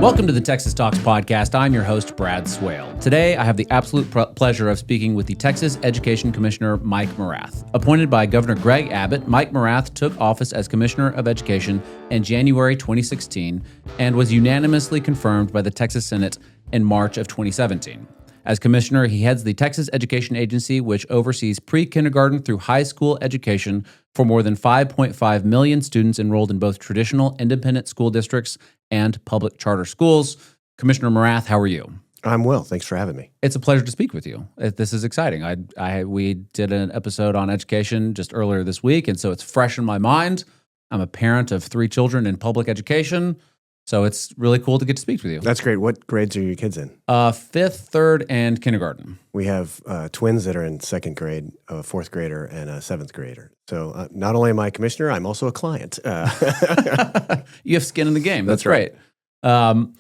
Welcome to the Texas Talks podcast. I'm your host, Brad Swale. Today, I have the absolute pleasure of speaking with the Texas Education Commissioner Mike Morath. Appointed by Governor Greg Abbott, Mike Morath took office as Commissioner of Education in January 2016 and was unanimously confirmed by the Texas Senate in March of 2017. As commissioner, he heads the Texas Education Agency, which oversees pre-kindergarten through high school education for more than 5.5 million students enrolled in both traditional independent school districts and public charter schools. Commissioner Morath, how are you? I'm well. Thanks for having me. It's a pleasure to speak with you. This is exciting. We did an episode on education just earlier this week, and so it's fresh in my mind. I'm a parent of 3 children in public education, so it's really cool to get to speak with you. That's great. What grades are your kids in? 5th, 3rd, and kindergarten. We have twins that are in 2nd grade, a 4th grader, and a 7th grader. So not only am I a commissioner, I'm also a client. You have skin in the game. That's right. Great. And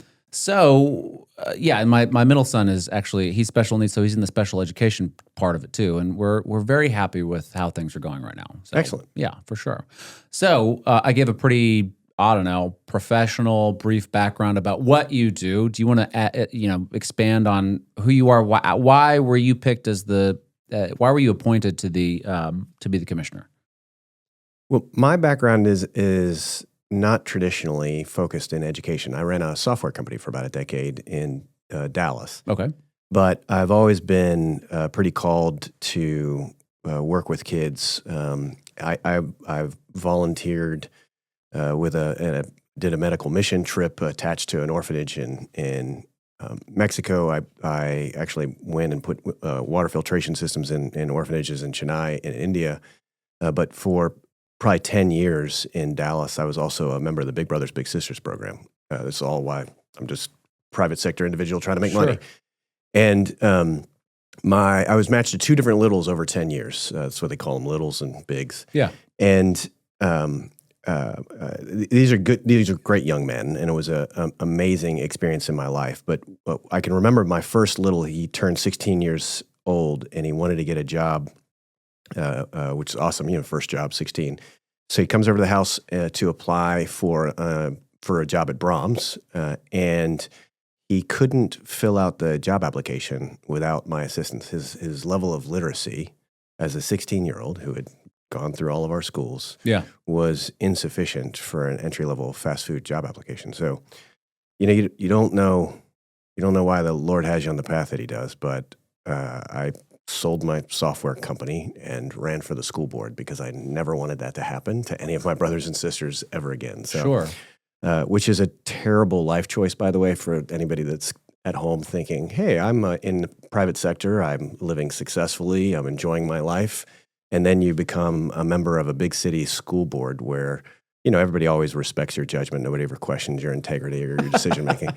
my middle son is actually, he's special needs, so he's in the special education part of it too. And we're very happy with how things are going right now. So, excellent. Yeah, for sure. So I gave a pretty, professional, brief background about what you do. Do you want to, expand on who you are? Why were you picked as why were you appointed to be the commissioner? Well, my background is not traditionally focused in education. I ran a software company for about a decade in Dallas. Okay. But I've always been pretty called to work with kids. I've volunteered did a medical mission trip attached to an orphanage in Mexico. I actually went and put water filtration systems in orphanages in Chennai in India. But for probably 10 years in Dallas, I was also a member of the Big Brothers Big Sisters program. This is all why I'm just private sector individual trying to make money. And I was matched to 2 different littles over 10 years. That's what they call them, littles and bigs. Yeah. And these are good. These are great young men, and it was an amazing experience in my life. But I can remember my first little. He turned 16 years old, and he wanted to get a job, which is awesome. First job, 16. So he comes over to the house to apply for a job at Brahms, and he couldn't fill out the job application without my assistance. His level of literacy as a 16-year-old who had gone through all of our schools, was insufficient for an entry-level fast food job application. So, you don't know why the Lord has you on the path that He does. But I sold my software company and ran for the school board because I never wanted that to happen to any of my brothers and sisters ever again. So, sure. Which is a terrible life choice, by the way, for anybody that's at home thinking, "Hey, I'm in the private sector. I'm living successfully. I'm enjoying my life." And then you become a member of a big city school board where, everybody always respects your judgment. Nobody ever questions your integrity or your decision making.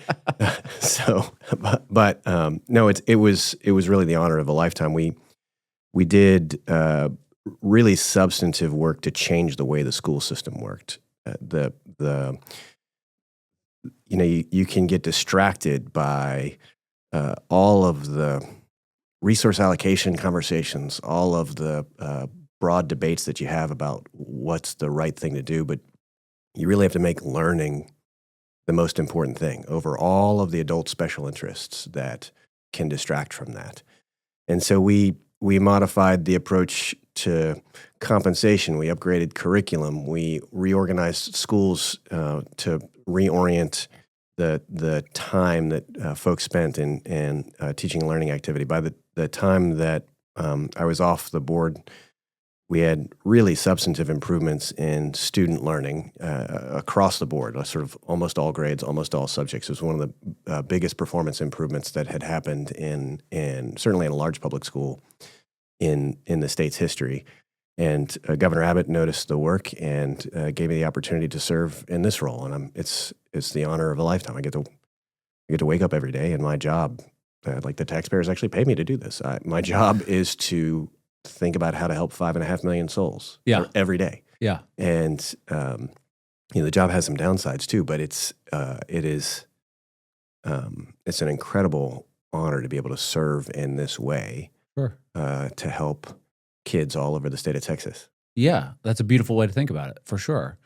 No, it was really the honor of a lifetime. We did really substantive work to change the way the school system worked. You can get distracted by all of the resource allocation conversations, all of the broad debates that you have about what's the right thing to do, but you really have to make learning the most important thing over all of the adult special interests that can distract from that. And so we modified the approach to compensation. We upgraded curriculum. We reorganized schools to reorient the time that folks spent in teaching and learning activity. By the time that I was off the board, we had really substantive improvements in student learning across the board, sort of almost all grades, almost all subjects. It was one of the biggest performance improvements that had happened in certainly in a large public school in the state's history. And Governor Abbott noticed the work and gave me the opportunity to serve in this role. And it's the honor of a lifetime. I get to wake up every day, and my job, like the taxpayers actually pay me to do this. My job is to think about how to help 5.5 million souls every day. Yeah. And the job has some downsides too, but it's an incredible honor to be able to serve in this way. Sure. To help kids all over the state of Texas. Yeah, that's a beautiful way to think about it, for sure.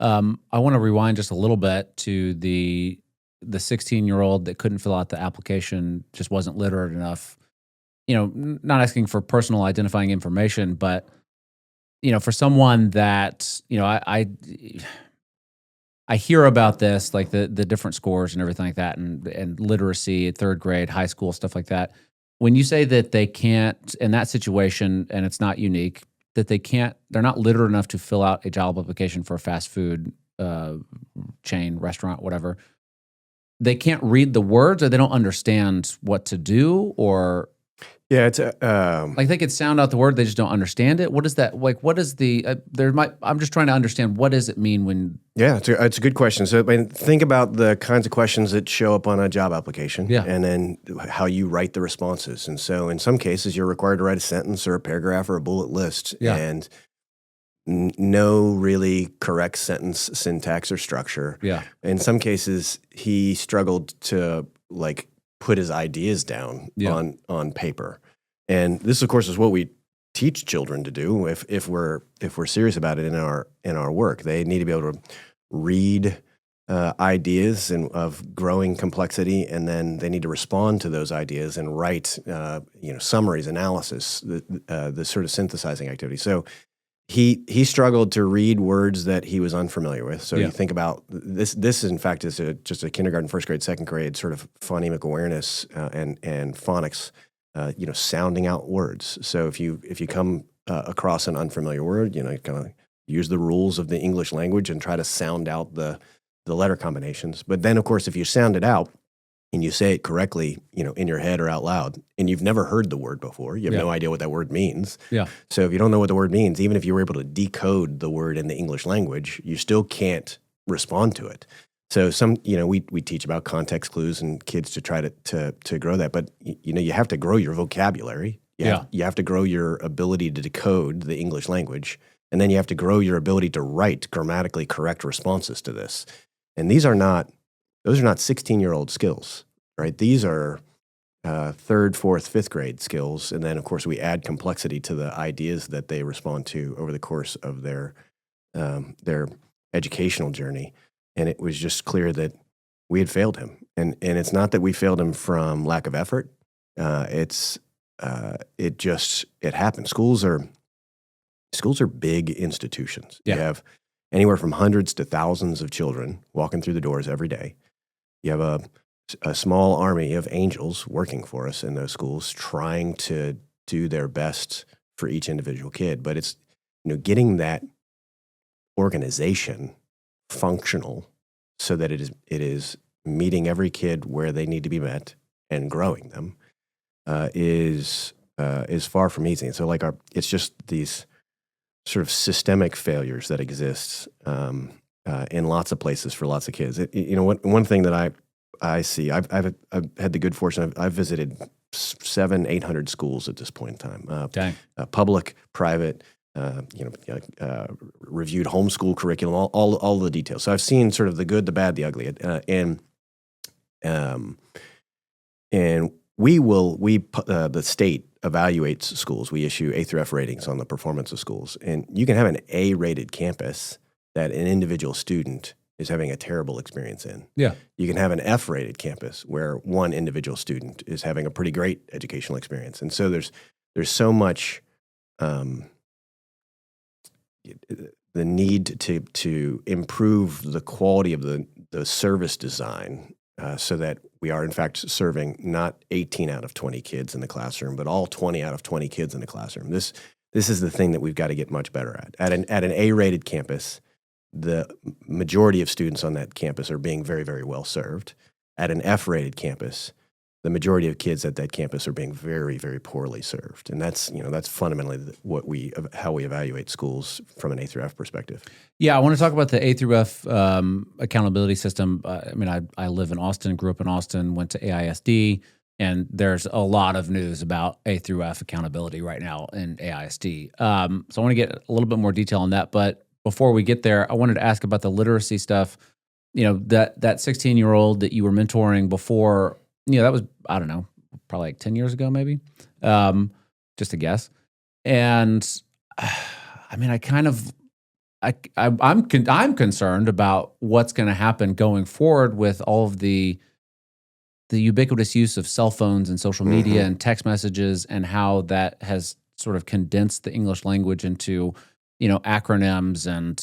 I want to rewind just a little bit to the the 16-year-old that couldn't fill out the application just wasn't literate enough. Not asking for personal identifying information, but for someone that I hear about this, like the different scores and everything like that, and literacy, third grade, high school, stuff like that. When you say that they can't, in that situation, and it's not unique, that they're not literate enough to fill out a job application for a fast food chain, restaurant, whatever, they can't read the words, or they don't understand what to do, or yeah, it's like they could sound out the word, they just don't understand it. What is that like? What is the I'm just trying to understand, what does it mean when? Yeah, it's a good question. So think about the kinds of questions that show up on a job application, and then how you write the responses. And so in some cases, you're required to write a sentence or a paragraph or a bullet list, and no really correct sentence syntax or structure. Yeah. In some cases, he struggled to put his ideas down on paper. And this, of course, is what we teach children to do if we're serious about it in our work. They need to be able to read ideas and of growing complexity, and then they need to respond to those ideas and write summaries, analysis, the sort of synthesizing activity. So he struggled to read words that he was unfamiliar with. So you think about this. This, in fact, is just a kindergarten, first grade, second grade sort of phonemic awareness and phonics. Sounding out words. So if you come across an unfamiliar word, kind of use the rules of the English language and try to sound out the letter combinations. But then, of course, if you sound it out and you say it correctly, in your head or out loud, and you've never heard the word before, you have no idea what that word means. Yeah. So if you don't know what the word means, even if you were able to decode the word in the English language, you still can't respond to it. So we teach about context clues and kids to try to grow that, but you have to grow your vocabulary. You have to grow your ability to decode the English language, and then you have to grow your ability to write grammatically correct responses to this. And those are not 16-year-old skills, right? These are third, fourth, fifth grade skills, and then of course we add complexity to the ideas that they respond to over the course of their educational journey. And it was just clear that we had failed him. And it's not that we failed him from lack of effort. It happened. Schools are big institutions. Yeah. You have anywhere from hundreds to thousands of children walking through the doors every day. You have a small army of angels working for us in those schools, trying to do their best for each individual kid. But it's getting that organization functional so that it is meeting every kid where they need to be met and growing them is far from easy. And so it's just these sort of systemic failures that exist in lots of places for lots of kids. One thing that I see, I've had the good fortune, I've visited 700-800 schools at this point in time. Public, private, reviewed homeschool curriculum, all the details. So I've seen sort of the good, the bad, the ugly, and the state evaluates schools. We issue A through F ratings on the performance of schools, and you can have an A-rated campus that an individual student is having a terrible experience in. Yeah, you can have an F-rated campus where one individual student is having a pretty great educational experience, and so there's so much. The need to improve the quality of the service design so that we are in fact serving not 18 out of 20 kids in the classroom, but all 20 out of 20 kids in the classroom. This is the thing that we've got to get much better at. At an A-rated campus, the majority of students on that campus are being very, very well served. At an F-rated campus, the majority of kids at that campus are being very, very poorly served, and that's fundamentally how we evaluate schools from an A through F perspective. Yeah, I want to talk about the A through F accountability system. I live in Austin, grew up in Austin, went to AISD, and there's a lot of news about A through F accountability right now in AISD. So I want to get a little bit more detail on that, but before we get there, I wanted to ask about the literacy stuff. That 16-year-old that you were mentoring before. That was, I don't know, probably like 10 years ago, maybe, just a guess. And I kind of I'm concerned about what's going to happen going forward with all of the ubiquitous use of cell phones and social media and text messages, and how that has sort of condensed the English language into, acronyms and,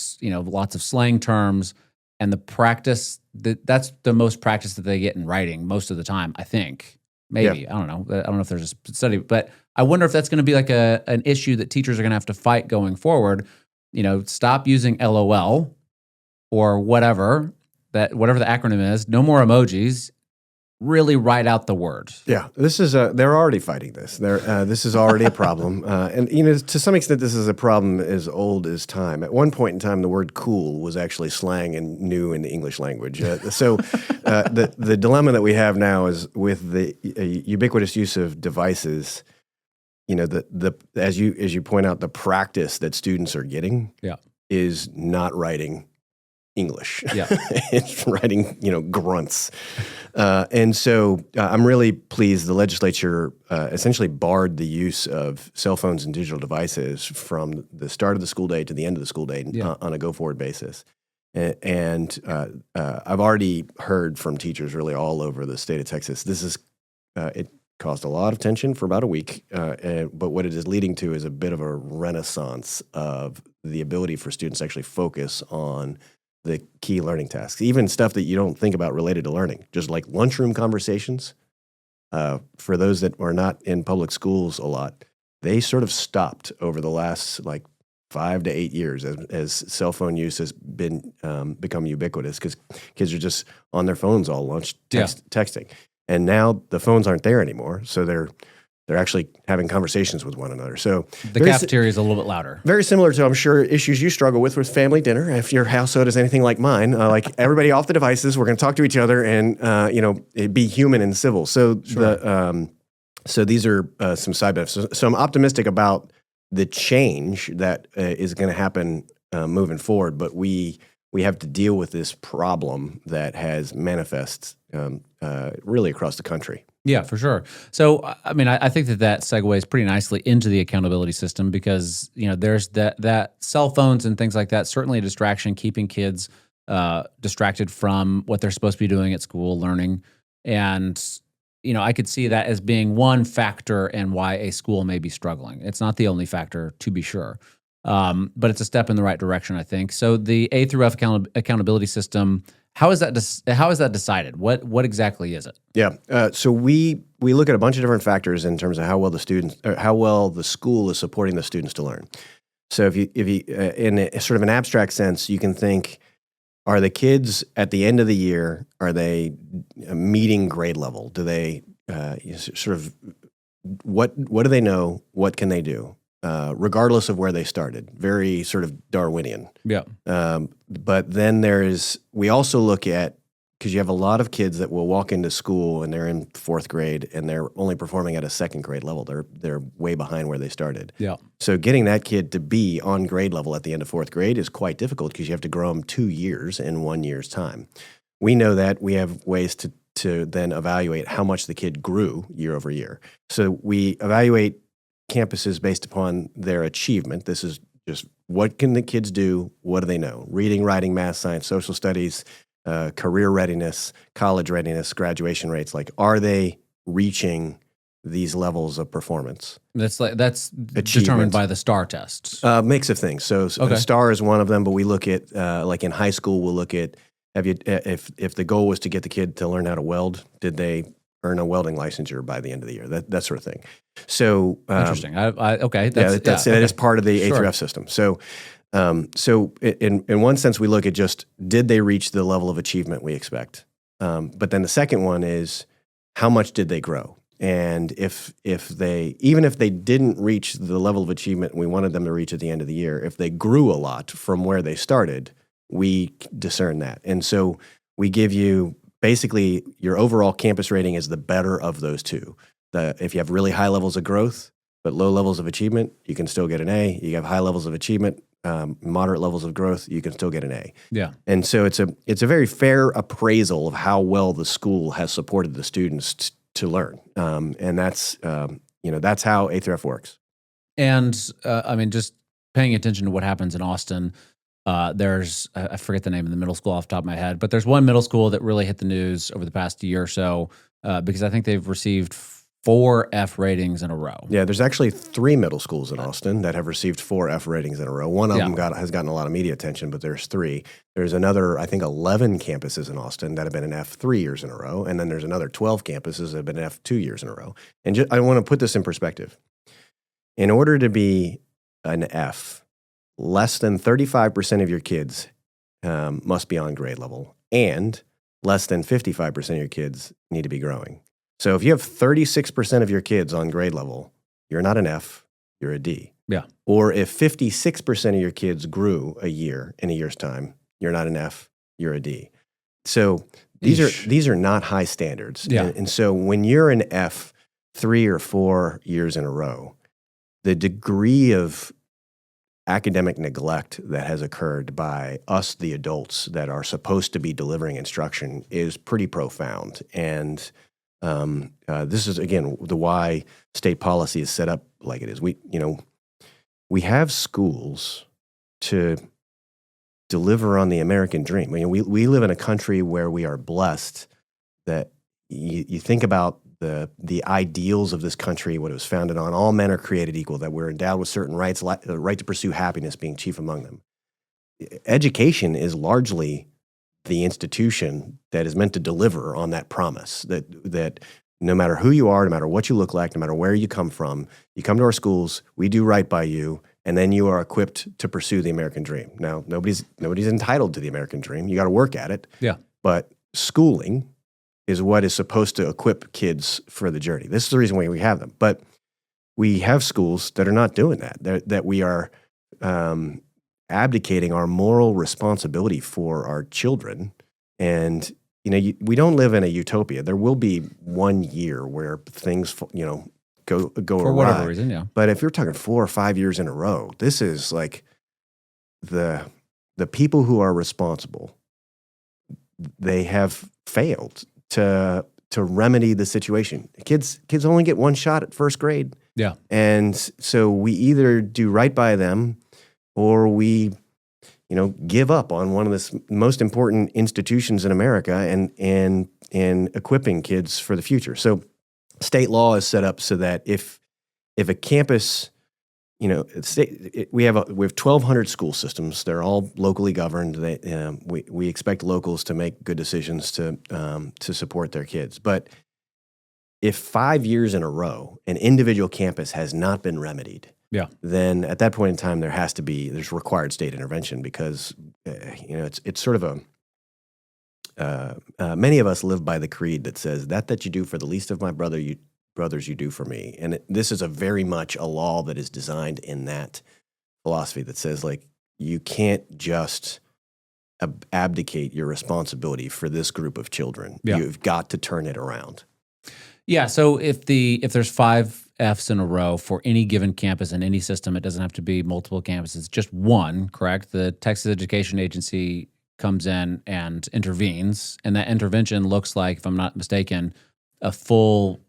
lots of slang terms, and the practice that's the most practice that they get in writing most of the time, I think. Maybe. Yeah. I don't know. I don't know if there's a study, but I wonder if that's going to be like an issue that teachers are going to have to fight going forward. Stop using LOL or whatever the acronym is. No more emojis. Really write out the word. Yeah, this is they're already fighting this. This is already a problem, and to some extent, this is a problem as old as time. At one point in time, the word "cool" was actually slang and new in the English language. The dilemma that we have now is with the ubiquitous use of devices. As you point out, the practice that students are getting is not writing English. Yeah. It's writing, grunts. And so I'm really pleased the legislature essentially barred the use of cell phones and digital devices from the start of the school day to the end of the school day on a go-forward basis. And I've already heard from teachers really all over the state of Texas. This is it caused a lot of tension for about a week, but what it is leading to is a bit of a renaissance of the ability for students to actually focus on the key learning tasks, even stuff that you don't think about related to learning, just like lunchroom conversations. For those that are not in public schools a lot, they sort of stopped over the last 5 to 8 years as cell phone use has become ubiquitous because kids are just on their phones all lunch texting. And now the phones aren't there anymore, so they're actually having conversations with one another. So the cafeteria is a little bit louder. Very similar to, I'm sure, issues you struggle with family dinner. If your household is anything like mine, like everybody off the devices, we're going to talk to each other and be human and civil. So so these are some side benefits. So I'm optimistic about the change that is going to happen moving forward. But we have to deal with this problem that has manifested really across the country. Yeah, for sure. So, I mean, I think that segues pretty nicely into the accountability system because, there's that cell phones and things like that, certainly a distraction, keeping kids distracted from what they're supposed to be doing at school, learning. And, I could see that as being one factor in why a school may be struggling. It's not the only factor, to be sure. But it's a step in the right direction, I think. So the A through F accountability system, how is that decided? What exactly is it? Yeah. So we look at a bunch of different factors in terms of how well the school is supporting the students to learn. So if you in a sort of an abstract sense, you can think, are the kids at the end of the year, are they meeting grade level? Do they what do they know? What can they do? Regardless of where they started, very sort of Darwinian. Yeah. But then we also look at, because you have a lot of kids that will walk into school and they're in fourth grade and they're only performing at a second grade level. They're way behind where they started. Yeah. So getting that kid to be on grade level at the end of fourth grade is quite difficult because you have to grow them 2 years in 1 year's time. We know that. We have ways to then evaluate how much the kid grew year over year. So we evaluate campuses based upon their achievement. This is just what can the kids do? What do they know? Reading, writing, math, science, social studies, career readiness, college readiness, graduation rates. Are they reaching these levels of performance? That's determined by the STAR test. Mix of things. So STAR is one of them, but we look at in high school, we'll look at if the goal was to get the kid to learn how to weld, did they earn a welding licensure by the end of the year? That sort of thing. So interesting. That is part of the A through F system. So in one sense, we look at just did they reach the level of achievement we expect? But then the second one is how much did they grow? And if they didn't reach the level of achievement we wanted them to reach at the end of the year, if they grew a lot from where they started, we discern that. And so we give you basically your overall campus rating is the better of those two. If you have really high levels of growth but low levels of achievement, you can still get an A. You have high levels of achievement, moderate levels of growth, you can still get an A. Yeah. And so it's a very fair appraisal of how well the school has supported the students to learn. And that's how A through F works. And I mean, just paying attention to what happens in Austin, There's I forget the name of the middle school off the top of my head, but there's one middle school that really hit the news over the past year or so because I think they've received 4 F ratings in a row. Yeah, there's actually 3 middle schools in Austin that have received 4 F ratings in a row. One of them has gotten a lot of media attention, but there's 3. There's another, I think, 11 campuses in Austin that have been an F 3 years in a row, and then there's another 12 campuses that have been F 2 years in a row. And I want to put this in perspective. In order to be an F, less than 35% of your kids must be on grade level, and less than 55% of your kids need to be growing. So if you have 36% of your kids on grade level, you're not an F, you're a D. Yeah. Or if 56% of your kids grew a year in a year's time, you're not an F, you're a D. So these are not high standards. Yeah. And so when you're an F 3 or 4 years in a row, the degree of academic neglect that has occurred by us, the adults that are supposed to be delivering instruction, is pretty profound. And this is, again, the why state policy is set up like it is. We have schools to deliver on the American dream. I mean, we live in a country where we are blessed that you think about the ideals of this country, what it was founded on. All men are created equal, that we're endowed with certain rights, the right to pursue happiness being chief among them. Education is largely the institution that is meant to deliver on that promise, that no matter who you are, no matter what you look like, no matter where you come from, you come to our schools, we do right by you, and then you are equipped to pursue the American dream. Now, nobody's entitled to the American dream. You got to work at it. Yeah. But schooling is what is supposed to equip kids for the journey. This is the reason why we have them. But we have schools that are not doing that, that we are abdicating our moral responsibility for our children. And, we don't live in a utopia. There will be one year where things, go for awry. whatever reason, yeah. But if you're talking 4 or 5 years in a row, this is like the people who are responsible, they have failed to remedy the situation. Kids only get one shot at first grade. Yeah. And so we either do right by them or we, give up on one of the most important institutions in America and equipping kids for the future. So state law is set up so that if a campus, we have 1,200 school systems. They're all locally governed. We expect locals to make good decisions to support their kids. But if 5 years in a row an individual campus has not been remedied, then at that point in time there's required state intervention because it's sort of many of us live by the creed that says that you do for the least of my brothers you do for me. And this is a very much a law that is designed in that philosophy that says, like, you can't just abdicate your responsibility for this group of children. Yeah. You've got to turn it around. Yeah. So if there's 5 Fs in a row for any given campus in any system, it doesn't have to be multiple campuses, just one, correct? The Texas Education Agency comes in and intervenes, and that intervention looks like, if I'm not mistaken, a full.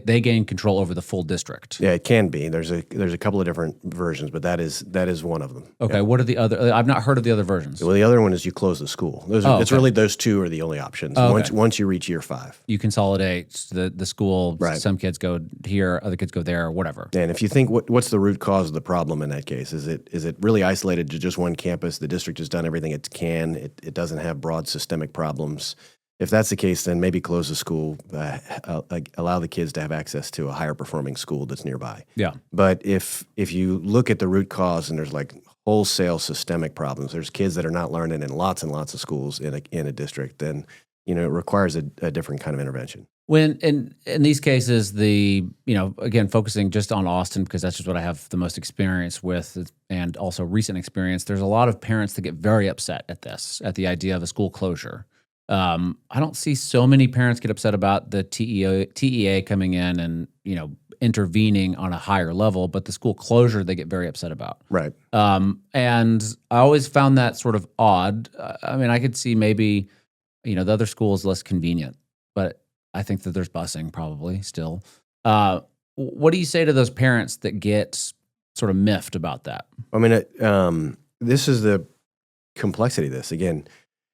They gain control over the full district. Yeah, it can be. There's a couple of different versions, but that is one of them. Okay, yeah. What are the other? I've not heard of the other versions. Well, the other one is you close the school. It's really those 2 are the only options. Once you reach year 5, you consolidate the school. Right. Some kids go here, other kids go there, or whatever. And if you think what's the root cause of the problem in that case, is it really isolated to just one campus? The district has done everything it can. It doesn't have broad systemic problems. If that's the case, then maybe close the school, allow the kids to have access to a higher performing school that's nearby. Yeah. But if you look at the root cause and there's like wholesale systemic problems, there's kids that are not learning in lots and lots of schools in a district, then it requires a different kind of intervention. When in these cases, again, focusing just on Austin because that's just what I have the most experience with, and also recent experience. There's a lot of parents that get very upset at the idea of a school closure. I don't see so many parents get upset about the TEA coming in and, intervening on a higher level, but the school closure they get very upset about. Right. And I always found that sort of odd. I mean, I could see maybe, the other school is less convenient, but I think that there's busing probably still. What do you say to those parents that get sort of miffed about that? I mean, this is complexity of this. Again,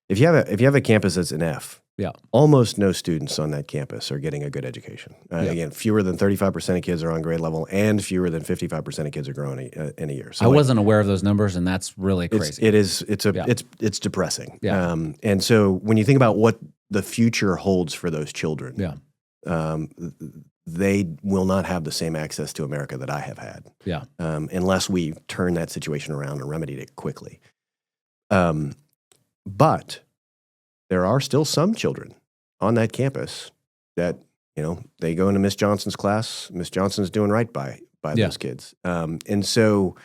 if you have a campus that's an F, Yeah. almost no students on that campus are getting a good education. Yeah. Again, fewer than 35% of kids are on grade level, and fewer than 55% of kids are growing in a year. So I wasn't aware of those numbers, and that's really crazy. It's depressing. Yeah. And so when you think about what the future holds for those children, they will not have the same access to America that I have had. Yeah. Unless we turn that situation around and remedied it quickly. But there are still some children on that campus that, they go into Miss Johnson's class. Miss Johnson's doing right by those kids. And so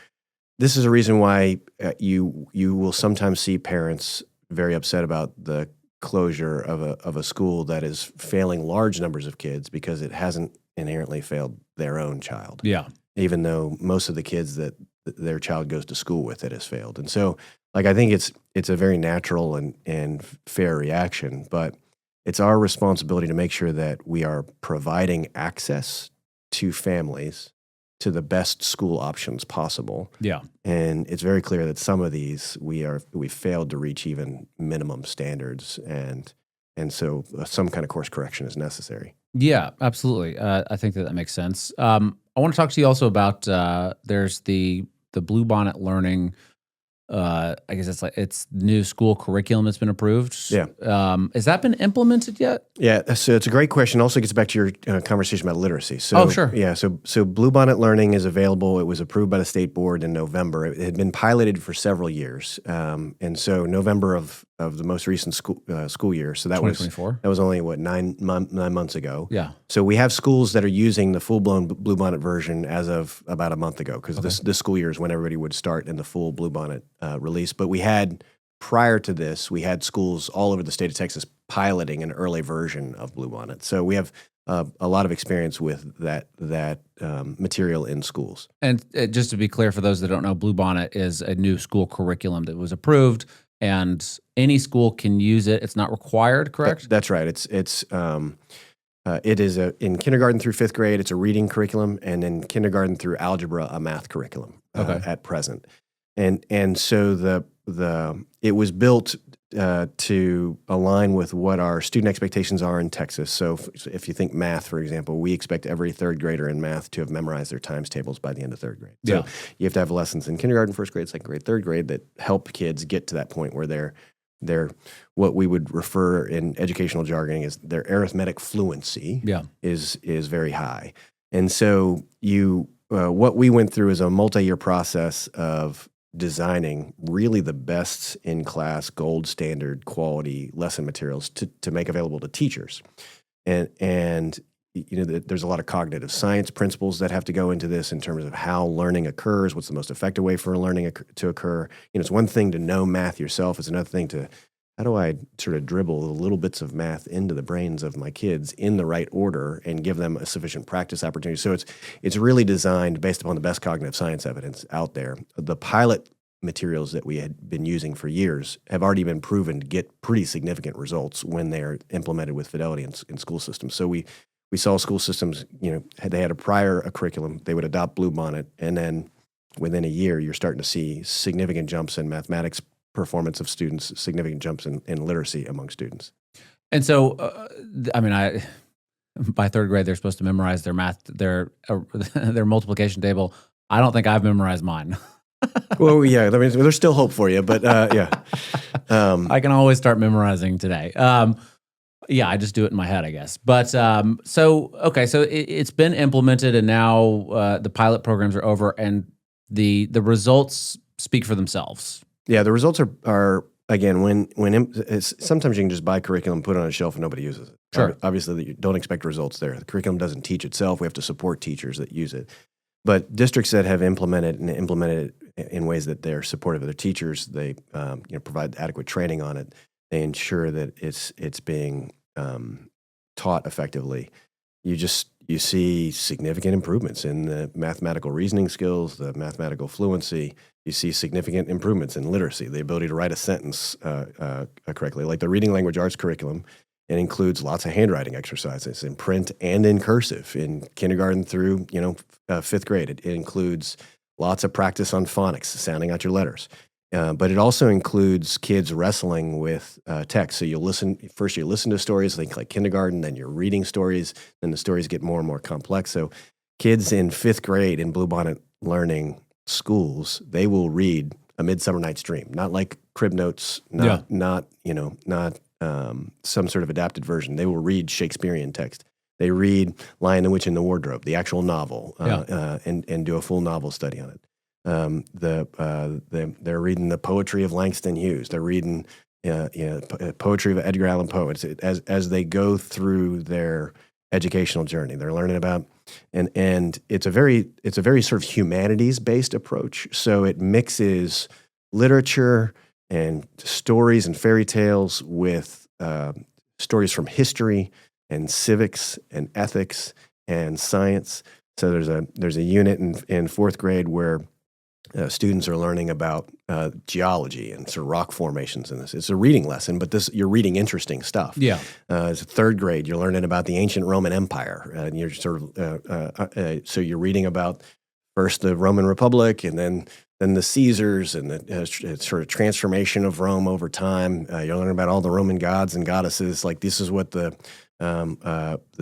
this is a reason why you will sometimes see parents very upset about the closure of a school that is failing large numbers of kids because it hasn't inherently failed their own child. Yeah. Even though most of the kids that their child goes to school with, it has failed. And so, I think it's a very natural and fair reaction, but it's our responsibility to make sure that we are providing access to families to the best school options possible. Yeah. And it's very clear that some of these we failed to reach even minimum standards, and so some kind of course correction is necessary. Yeah, absolutely. I think that makes sense. I want to talk to you also about there's the Bluebonnet learning. I guess it's new school curriculum that's been approved. Yeah. Has that been implemented yet? Yeah. So it's a great question. Also gets back to your conversation about literacy. So, sure. Yeah. So Bluebonnet learning is available. It was approved by the state board in November. It had been piloted for several years. And so November of the most recent school year. So that 2024. was only 9 months ago. Yeah. So we have schools that are using the full-blown Bluebonnet version as of about a month ago, because this school year is when everybody would start in the full Bluebonnet release. But prior to this, we had schools all over the state of Texas piloting an early version of Bluebonnet. So we have a lot of experience with that material in schools. And just to be clear, for those that don't know, Bluebonnet is a new school curriculum that was approved, and any school can use it. It's not required, correct? That's right. It is in kindergarten through fifth grade. It's a reading curriculum, and in kindergarten through algebra, a math curriculum at present. And so it was built to align with what our student expectations are in Texas. So if you think math, for example, we expect every third grader in math to have memorized their times tables by the end of third grade. So you have to have lessons in kindergarten, first grade, second grade, third grade that help kids get to that point where they're what we would refer in educational jargon as their arithmetic fluency is very high. And so what we went through is a multi-year process of designing really the best in-class, gold standard quality lesson materials to make available to teachers. And there's a lot of cognitive science principles that have to go into this in terms of how learning occurs, what's the most effective way for learning to occur. It's one thing to know math yourself. It's another thing to, how do I sort of dribble the little bits of math into the brains of my kids in the right order and give them a sufficient practice opportunity? So it's really designed based upon the best cognitive science evidence out there. The pilot materials that we had been using for years have already been proven to get pretty significant results when they're implemented with fidelity in school systems. So we saw school systems, they had a curriculum, they would adopt Bluebonnet, and then within a year, you're starting to see significant jumps in mathematics performance of students, significant jumps in literacy among students. And so, by third grade, they're supposed to memorize their math, their multiplication table. I don't think I've memorized mine. Well, yeah, there's still hope for you, but yeah. I can always start memorizing today. I just do it in my head, I guess. But so it's been implemented, and now the pilot programs are over, and the results speak for themselves. Yeah, the results are again sometimes you can just buy curriculum, put it on a shelf, and nobody uses it. Sure. Obviously, you don't expect results there. The curriculum doesn't teach itself. We have to support teachers that use it. But districts that have implemented it in ways that they're supportive of their teachers, they provide adequate training on it. They ensure that it's being taught effectively. You see significant improvements in the mathematical reasoning skills, the mathematical fluency. You see significant improvements in literacy, the ability to write a sentence correctly. Like the reading language arts curriculum, it includes lots of handwriting exercises in print and in cursive in kindergarten through fifth grade. It includes lots of practice on phonics, sounding out your letters. But it also includes kids wrestling with text. So you listen to stories like kindergarten, then you're reading stories, then the stories get more and more complex. So kids in 5th grade in Bluebonnet learning schools, they will read A Midsummer Night's Dream, not like crib notes, not some sort of adapted version. They will read Shakespearean text. They read Lion, the Witch, and the Wardrobe, the actual novel, and do a full novel study on it. They're reading the poetry of Langston Hughes. They're reading poetry of Edgar Allan Poe. As they go through their educational journey, they're learning about, and it's a very sort of humanities based approach. So it mixes literature and stories and fairy tales with stories from history and civics and ethics and science. So there's a unit in 4th grade where students are learning about geology and sort of rock formations in this. It's a reading lesson, but you're reading interesting stuff. Yeah. It's 3rd grade. You're learning about the ancient Roman Empire, and you're so you're reading about first the Roman Republic, and then the Caesars, and the sort of transformation of Rome over time. You're learning about all the Roman gods and goddesses. Like, this is what the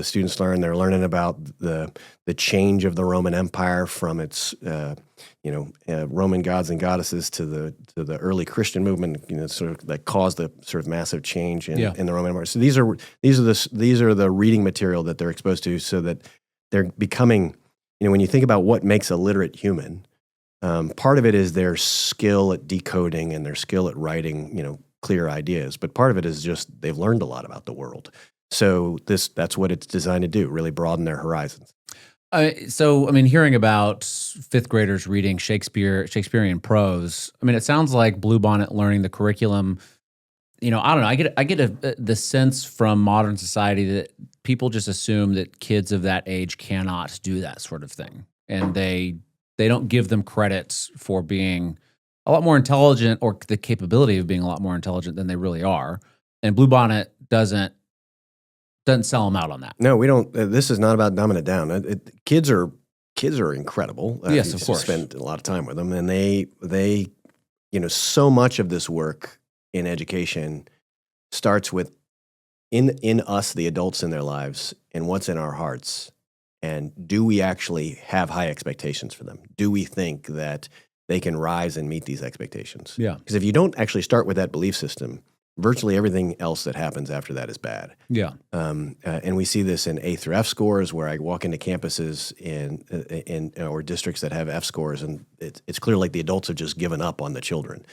students learn. They're learning about the change of the Roman Empire from its Roman gods and goddesses to the early Christian movement, sort of that caused the sort of massive change in the Roman Empire. So these are the reading material that they're exposed to, so that they're becoming, when you think about what makes a literate human, part of it is their skill at decoding and their skill at writing, clear ideas. But part of it is just they've learned a lot about the world. So that's what it's designed to do, really broaden their horizons. Hearing about 5th graders reading Shakespearean prose, it sounds like Bluebonnet learning the curriculum. I don't know. I get the sense from modern society that people just assume that kids of that age cannot do that sort of thing, and they don't give them credits for being a lot more intelligent, or the capability of being a lot more intelligent than they really are. And Bluebonnet doesn't sell them out on that. No, we don't. This is not about dumbing it down. Kids are incredible. Yes, of course. Spend a lot of time with them, and they so much of this work in education starts with in us, the adults in their lives, and what's in our hearts. And do we actually have high expectations for them? Do we think that they can rise and meet these expectations? Yeah. Because if you don't actually start with that belief system, virtually everything else that happens after that is bad. Yeah. And we see this in A through F scores, where I walk into campuses or districts that have F scores, and it's clear like the adults have just given up on the children.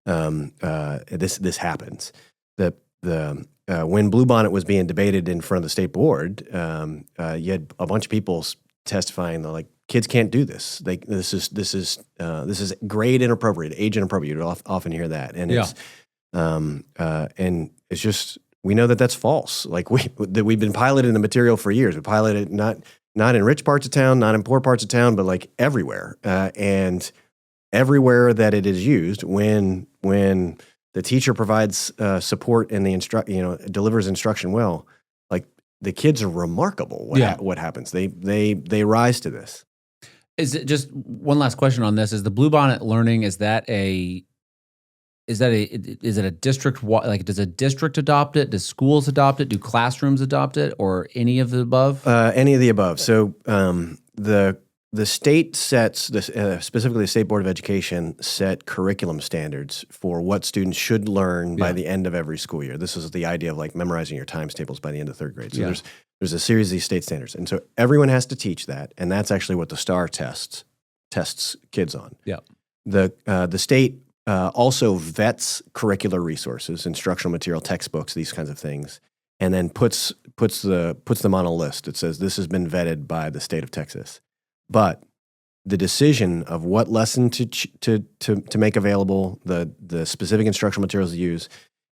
This happens. When Bluebonnet was being debated in front of the state board, you had a bunch of people testifying that, like, kids can't do this. This is grade inappropriate, age inappropriate. You often hear that, and and it's just, we know that that's false. Like, we've been piloting the material for years. We piloted not in rich parts of town, not in poor parts of town, but like everywhere, and everywhere that it is used, when the teacher provides support and delivers instruction well, like, the kids are remarkable. What happens? They rise to this. Is it just one last question on this? Is the Bluebonnet learning, is it a district? Like, does a district adopt it? Does schools adopt it? Do classrooms adopt it, or any of the above? Any of the above. So the state sets, specifically the State Board of Education, set curriculum standards for what students should learn by the end of every school year. This is the idea of, like, memorizing your times tables by the end of 3rd grade. So there's a series of these state standards, and so everyone has to teach that, and that's actually what the STAR tests kids on. Yeah. The state also vets curricular resources, instructional material, textbooks, these kinds of things, and then puts them on a list. It says this has been vetted by the state of Texas. But the decision of what lesson to make available, the specific instructional materials to use,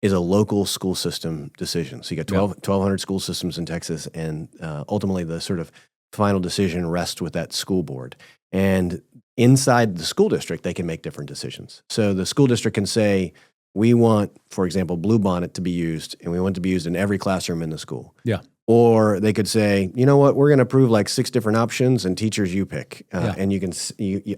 is a local school system decision. So you got 1,200 school systems in Texas, and ultimately the sort of final decision rests with that school board. And inside the school district, they can make different decisions. So the school district can say, we want, for example, Bluebonnet to be used, and we want it to be used in every classroom in the school. Yeah. Or they could say, you know what, we're going to approve like 6 different options, and teachers, you pick. And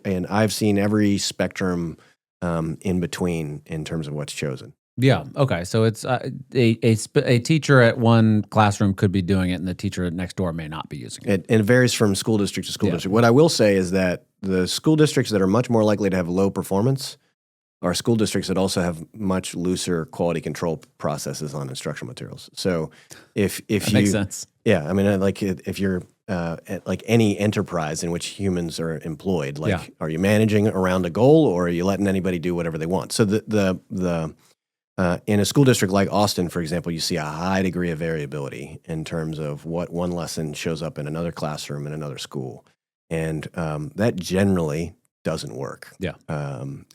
and I've seen every spectrum in between in terms of what's chosen. Yeah. Okay. So it's a teacher at one classroom could be doing it, and the teacher next door may not be using it. It varies from school district to school district. What I will say is that the school districts that are much more likely to have low performance are school districts that also have much looser quality control processes on instructional materials. So if That you makes sense. Yeah, I mean, like if you're at like any enterprise in which humans are employed, like are you managing around a goal, or are you letting anybody do whatever they want? So in a school district like Austin, for example, you see a high degree of variability in terms of what one lesson shows up in another classroom in another school, and that generally doesn't work. Yeah.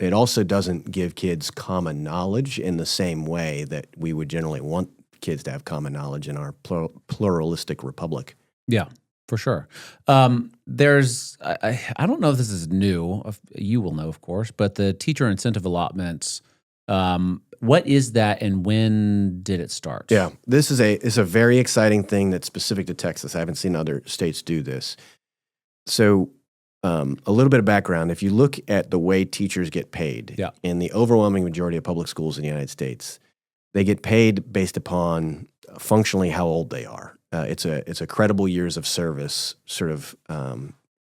It also doesn't give kids common knowledge in the same way that we would generally want kids to have common knowledge in our pluralistic republic. Yeah, for sure. There's, I don't know if this is new. You will know, of course, but the teacher incentive allotments, what is that and when did it start? Yeah, this is a very exciting thing that's specific to Texas. I haven't seen other states do this. So a little bit of background. If you look at the way teachers get paid in the overwhelming majority of public schools in the United States, they get paid based upon functionally how old they are. It's a credible years of service, sort of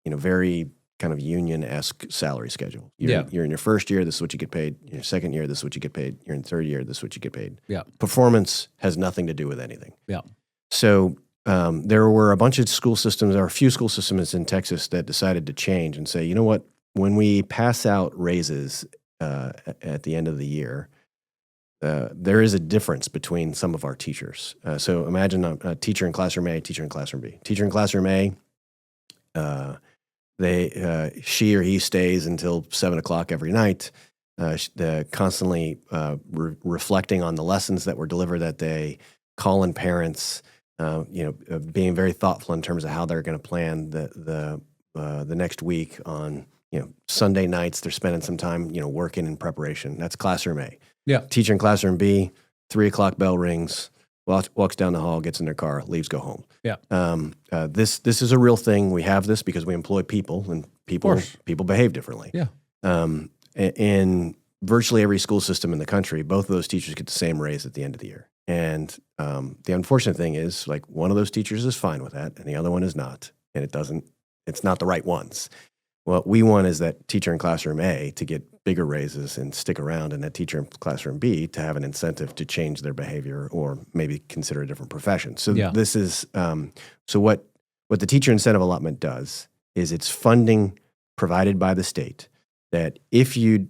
very kind of union-esque salary schedule. You're in your first year, this is what you get paid. In your second year, this is what you get paid. You're in third year, this is what you get paid. Yeah. Performance has nothing to do with anything. Yeah. So there were a bunch of school systems, or a few school systems in Texas that decided to change and say, you know what, when we pass out raises at the end of the year, there is a difference between some of our teachers. So imagine a teacher in classroom A, teacher in classroom B. Teacher in classroom A, she or he stays until 7 o'clock every night, constantly reflecting on the lessons that were delivered that day, calling parents, being very thoughtful in terms of how they're going to plan the next week. On Sunday nights, they're spending some time working in preparation. That's classroom A. Yeah. Teacher in classroom B, 3 o'clock bell rings, walks down the hall, gets in their car, leaves, go home. Yeah. This is a real thing. We have this because we employ people, and people behave differently. Yeah. In virtually every school system in the country, both of those teachers get the same raise at the end of the year. And the unfortunate thing is, like, one of those teachers is fine with that, and the other one is not, and it's not the right ones. What we want is that teacher in classroom A to get bigger raises and stick around, and that teacher in classroom B to have an incentive to change their behavior or maybe consider a different profession. So this is so what the teacher incentive allotment does is it's funding provided by the state that if you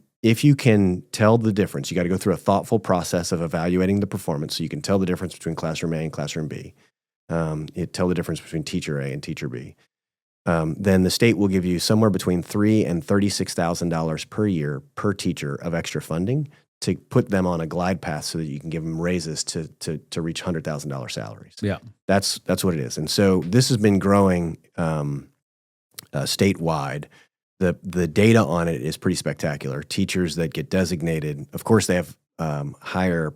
can tell the difference, you got to go through a thoughtful process of evaluating the performance so you can tell the difference between classroom A and classroom B. Tell the difference between teacher A and teacher B. Then the state will give you somewhere between $3,000 and $36,000 per year per teacher of extra funding to put them on a glide path so that you can give them raises to reach $100,000 salaries. Yeah, that's what it is. And so this has been growing statewide. The data on it is pretty spectacular. Teachers that get designated, of course, they have higher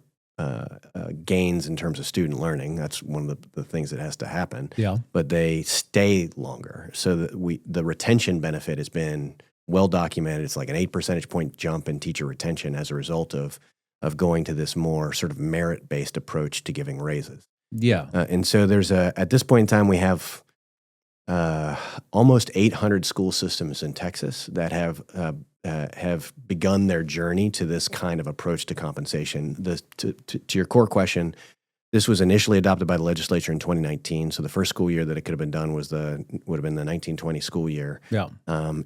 gains in terms of student learning. That's one of the things that has to happen. Yeah. But they stay longer. So that the retention benefit has been well documented. It's like an 8 percentage point jump in teacher retention as a result of going to this more sort of merit-based approach to giving raises. Yeah. And so at this point in time, we have almost 800 school systems in Texas that have begun their journey to this kind of approach to compensation. To your core question, this was initially adopted by the legislature in 2019. So the first school year that it could have been done would have been the 1920 school year. Yeah.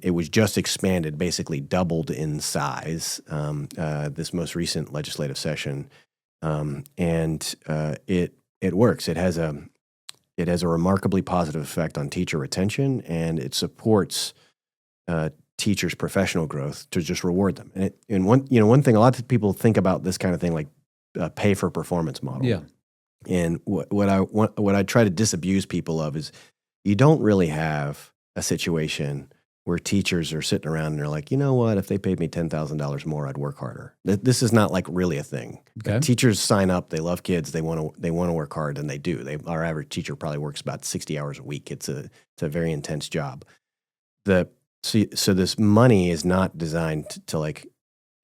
It was just expanded, basically doubled in size this most recent legislative session, and it works. It has a remarkably positive effect on teacher retention, and it supports teachers' professional growth to just reward them. And one thing, a lot of people think about this kind of thing like a pay for performance model. Yeah. And what I try to disabuse people of is you don't really have a situation where teachers are sitting around and they're like, you know what, if they paid me $10,000 more, I'd work harder. This is not like really a thing. Okay. Teachers sign up, they love kids, they want to work hard, and they do. Our average teacher probably works about 60 hours a week. It's a very intense job. So this money is not designed to like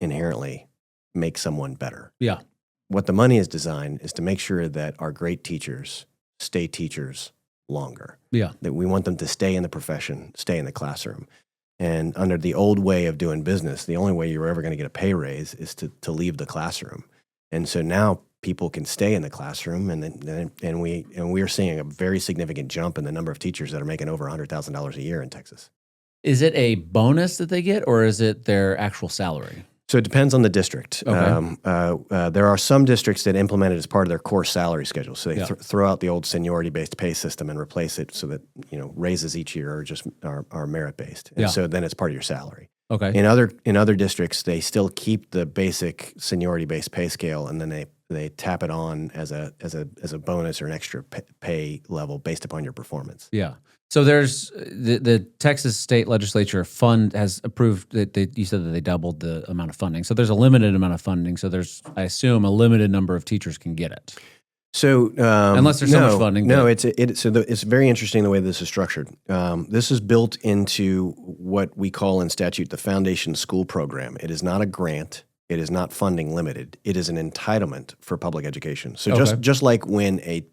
inherently make someone better. Yeah. What the money is designed is to make sure that our great teachers stay teachers longer. Yeah. That we want them to stay in the profession, stay in the classroom. And under the old way of doing business, the only way you're ever going to get a pay raise is to leave the classroom. And so now people can stay in the classroom, and we are seeing a very significant jump in the number of teachers that are making over $100,000 a year in Texas. Is it a bonus that they get, or is it their actual salary? So it depends on the district. Okay. There are some districts that implement it as part of their core salary schedule. So they Yeah. throw out the old seniority-based pay system and replace it so that raises each year are merit-based. And Yeah. so then it's part of your salary. Okay. In other districts, they still keep the basic seniority-based pay scale, and then they tap it on as a bonus or an extra pay level based upon your performance. Yeah. So there's the Texas state legislature has approved that you said that they doubled the amount of funding. So there's a limited amount of funding. So there's, I assume, a limited number of teachers can get it. So unless there's so much funding. No, it's very interesting the way this is structured. This is built into what we call in statute the Foundation School Program. It is not a grant. It is not funding limited. It is an entitlement for public education. So just like when a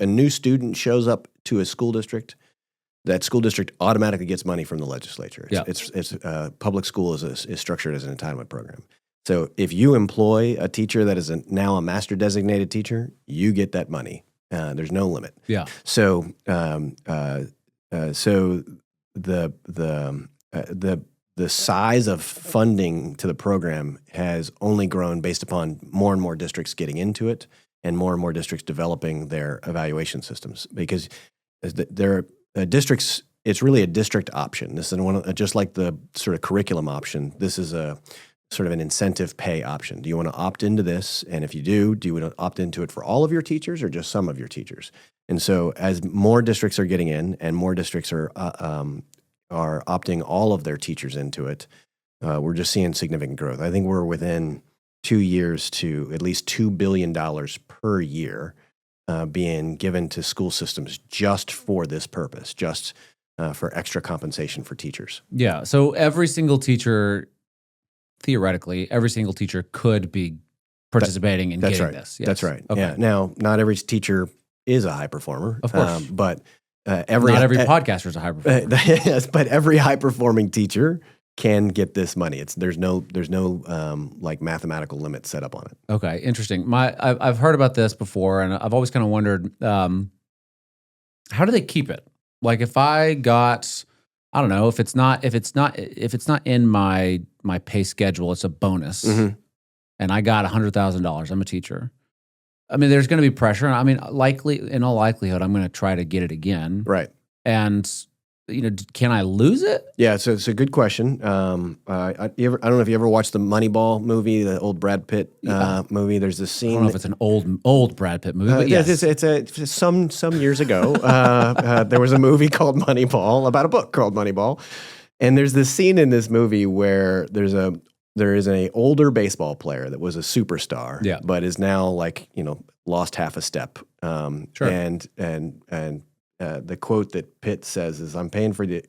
new student shows up to a school district, that school district automatically gets money from the legislature. It's public school is structured as an entitlement program. So if you employ a teacher that is now a master designated teacher, you get that money. There's no limit. Yeah. So the size of funding to the program has only grown based upon more and more districts getting into it and more districts developing their evaluation systems, because there are districts. It's really a district option. This is just like the sort of curriculum option. This is a sort of an incentive pay option. Do you want to opt into this? And if you do you want to opt into it for all of your teachers or just some of your teachers? And so as more districts are getting in and more districts are opting all of their teachers into it, we're just seeing significant growth. I think we're within 2 years to at least $2 billion per year being given to school systems just for this purpose, just for extra compensation for teachers. Yeah. So every single teacher, theoretically, could be participating in getting right. this. Yes. That's right. Okay. Yeah. Now, not every teacher is a high performer, of course, but not every podcaster is a high performer. Yes, but every high performing teacher can get this money. There's no like mathematical limit set up on it. Okay, interesting. I've heard about this before, and I've always kind of wondered, how do they keep it? Like, if I got, I don't know, if it's not in my pay schedule, it's a bonus, and I got $100,000. I'm a teacher. I mean, there's going to be pressure. I mean, in all likelihood, I'm going to try to get it again. Right. And can I lose it? Yeah, so it's a good question. I don't know if you ever watched the Moneyball movie, the old Brad Pitt movie. There's this scene. I don't know if it's an old Brad Pitt movie, but yes. It's some years ago. There was a movie called Moneyball, about a book called Moneyball. And there's this scene in this movie where there is an older baseball player that was a superstar, but is now lost half a step. Sure. And the quote that Pitt says is, "I'm paying for the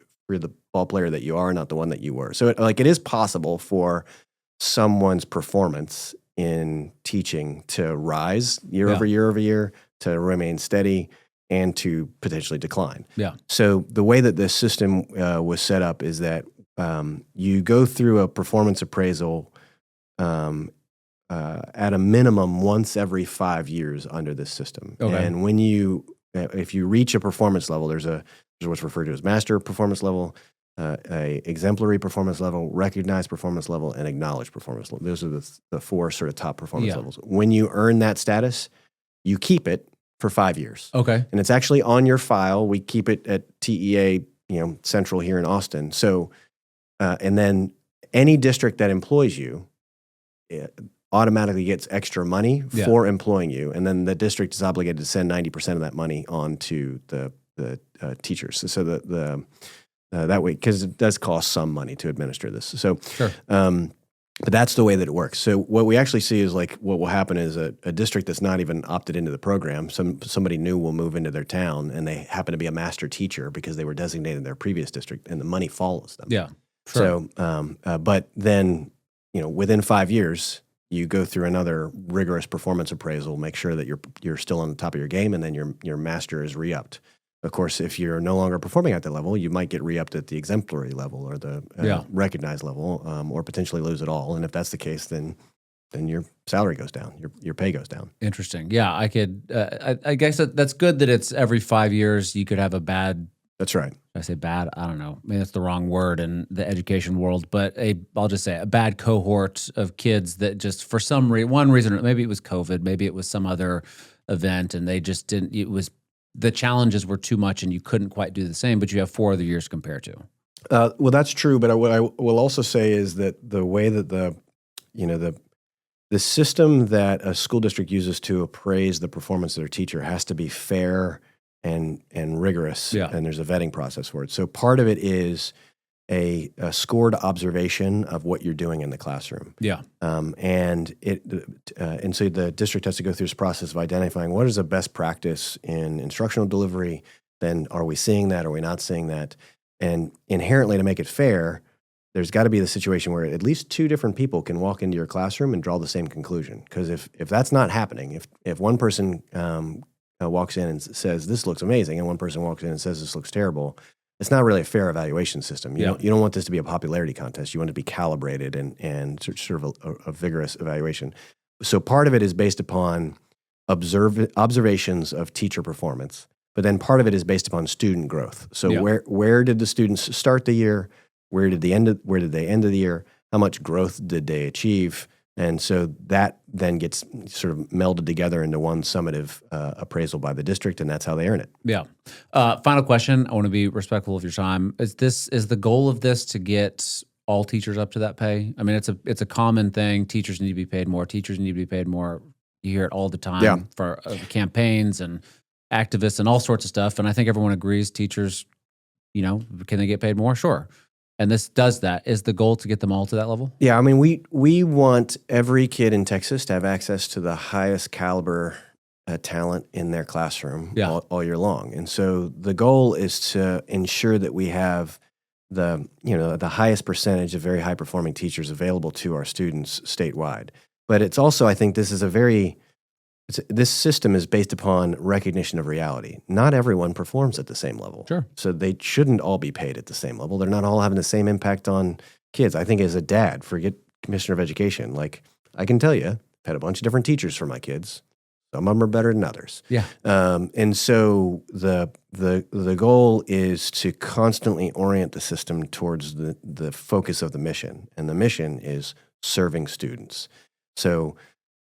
ball player that you are, not the one that you were." So it is possible for someone's performance in teaching to rise year over year, to remain steady, and to potentially decline. Yeah. So the way that this system was set up is that you go through a performance appraisal at a minimum once every 5 years under this system. Okay. And if you reach a performance level, there's what's referred to as master performance level, a exemplary performance level, recognized performance level, and acknowledged performance level. Those are the four sort of top performance levels. When you earn that status, you keep it for 5 years. Okay. And it's actually on your file. We keep it at TEA, Central here in Austin. So, and then any district that employs you automatically gets extra money for employing you, and then the district is obligated to send 90% of that money on to the teachers. So that way, because it does cost some money to administer this. So, sure. But that's the way that it works. So what we actually see is what will happen is a district that's not even opted into the program, somebody new will move into their town, and they happen to be a master teacher because they were designated in their previous district, and the money follows them. Yeah. Sure. So, but then within 5 years, you go through another rigorous performance appraisal, make sure that you're still on the top of your game, and then your master is re-upped. Of course, if you're no longer performing at that level, you might get re-upped at the exemplary level or the recognized level, or potentially lose it all. And if that's the case, then your salary goes down, your pay goes down. Interesting. Yeah, I could. I guess that's good that it's every 5 years. You could have a bad. That's right. I say bad. I don't know. Maybe that's the wrong word in the education world, but I'll just say a bad cohort of kids that just for one reason, maybe it was COVID, maybe it was some other event, and they just didn't. It was the challenges were too much, and you couldn't quite do the same. But you have 4 other years to compare to. Well, that's true. But what I will also say is that the way that the system that a school district uses to appraise the performance of their teacher has to be fair and rigorous, and there's a vetting process for it. So part of it is a scored observation of what you're doing in the classroom. Yeah. And so the district has to go through this process of identifying what is a best practice in instructional delivery. Then are we seeing that? Are we not seeing that? And inherently, to make it fair, there's got to be the situation where at least 2 different people can walk into your classroom and draw the same conclusion. Because if that's not happening, if one person walks in and says, this looks amazing, and one person walks in and says, this looks terrible, it's not really a fair evaluation system. You don't want this to be a popularity contest. You want it to be calibrated and sort of a vigorous evaluation. So part of it is based upon observations of teacher performance, but then part of it is based upon student growth. So where did the students start the year? Where did they end the year? How much growth did they achieve? And so that then gets sort of melded together into one summative appraisal by the district, and that's how they earn it. Yeah. Final question. I want to be respectful of your time. Is the goal of this to get all teachers up to that pay? I mean, it's a common thing. Teachers need to be paid more. Teachers need to be paid more. You hear it all the time for campaigns and activists and all sorts of stuff. And I think everyone agrees teachers, can they get paid more? Sure. And this does that. Is the goal to get them all to that level? Yeah, I mean, we want every kid in Texas to have access to the highest caliber talent in their classroom all year long. And so the goal is to ensure that we have the highest percentage of very high performing teachers available to our students statewide. But it's also, I think this system is based upon recognition of reality. Not everyone performs at the same level. Sure. So they shouldn't all be paid at the same level. They're not all having the same impact on kids. I think as a dad, forget Commissioner of Education, like I can tell you, I've had a bunch of different teachers for my kids. Some of them are better than others. Yeah. And so the goal is to constantly orient the system towards the focus of the mission. And the mission is serving students. So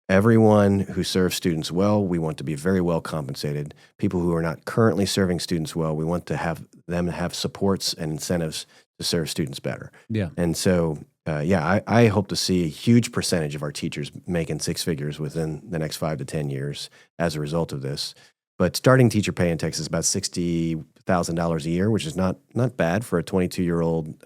everyone who serves students well, we want to be very well compensated. People who are not currently serving students well, we want to have them have supports and incentives to serve students better. Yeah. And so, I hope to see a huge percentage of our teachers making 6 figures within the next 5 to 10 years as a result of this. But starting teacher pay in Texas is about $60,000 a year, which is not bad for a 22-year-old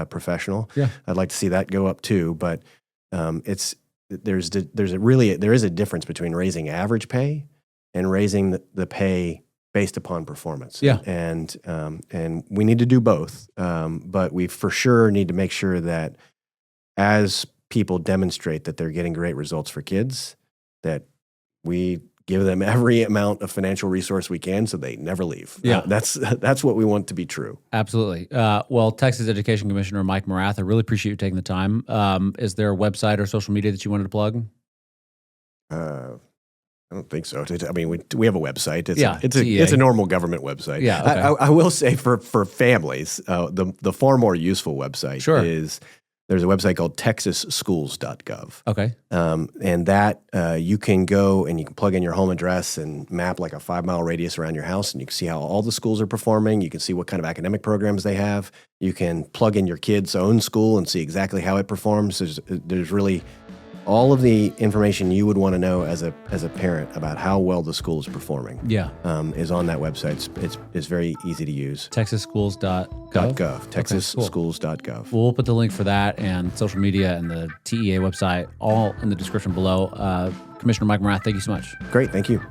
professional. Yeah. I'd like to see that go up too, but there is a difference between raising average pay and raising the pay based upon performance. Yeah. And we need to do both. But we for sure need to make sure that as people demonstrate that they're getting great results for kids, that we give them every amount of financial resource we can so they never leave. Yeah. That's what we want to be true. Absolutely. Well, Texas Education Commissioner Mike Morath, I really appreciate you taking the time. Is there a website or social media that you wanted to plug? I don't think so. I mean, we have a website. It's a normal government website. Yeah. Okay. I will say for families, the far more useful website is there's a website called texasschools.gov. Okay. And that you can go and you can plug in your home address and map like a 5-mile radius around your house, and you can see how all the schools are performing. You can see what kind of academic programs they have. You can plug in your kid's own school and see exactly how it performs. There's really all of the information you would want to know as a parent about how well the school is performing. Yeah. Is on that website. It's very easy to use. TexasSchools.gov? TexasSchools.gov. Well, we'll put the link for that and social media and the TEA website all in the description below. Commissioner Mike Morath, thank you so much. Great. Thank you.